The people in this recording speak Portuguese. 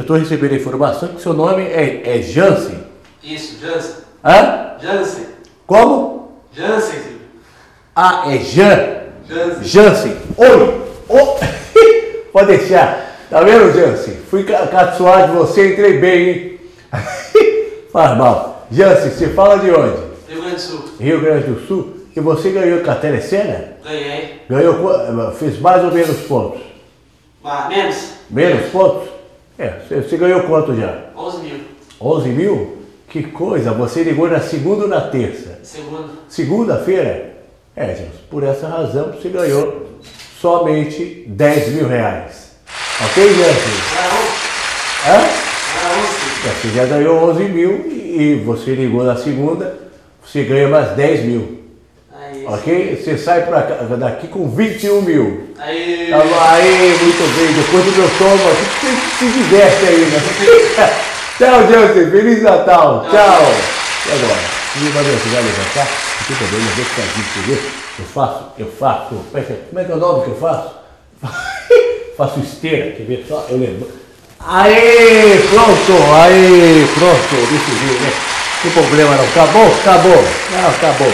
Eu estou recebendo a informação que seu nome é Jansen. Isso, Jansen. Hã? Jansen. Como? Jansen, Silvio. Ah, é Jan. Jansen. Jansen. Oi. Oh. Pode deixar. Tá vendo, Jansen? Fui caçoar de você, entrei bem, hein? Faz mal. Jansen, você fala de onde? Rio Grande do Sul. Rio Grande do Sul. E você ganhou com a Telecena? Ganhei. Ganhou, fez mais ou menos pontos? Menos. Menos pontos? É, você ganhou quanto já? 11 mil. 11 mil? Que coisa, você ligou na segunda ou na terça? Segunda. Segunda-feira? É, gente, por essa razão você ganhou somente 10 mil reais. Ok, gente? Para Hã? 11. Você já ganhou 11 mil e você ligou na segunda, você ganha mais 10 mil. Aí. Ok? Você sai daqui com 21 mil. Aí. Tá bom, aí, muito bem. Depois do meu tomo, você se diverte aí, né? Tchau, Jansen. Feliz Natal. Tchau. E agora? Você vai levantar? Aqui também, eu vou ficar aqui, entendeu? Eu faço. Como é que é o nome que eu faço? Faço esteira, quer ver só? Eu lembro. Aê, pronto. Aê, pronto. Desse jeito, né? Não tem problema não. Acabou? Acabou. Não, acabou.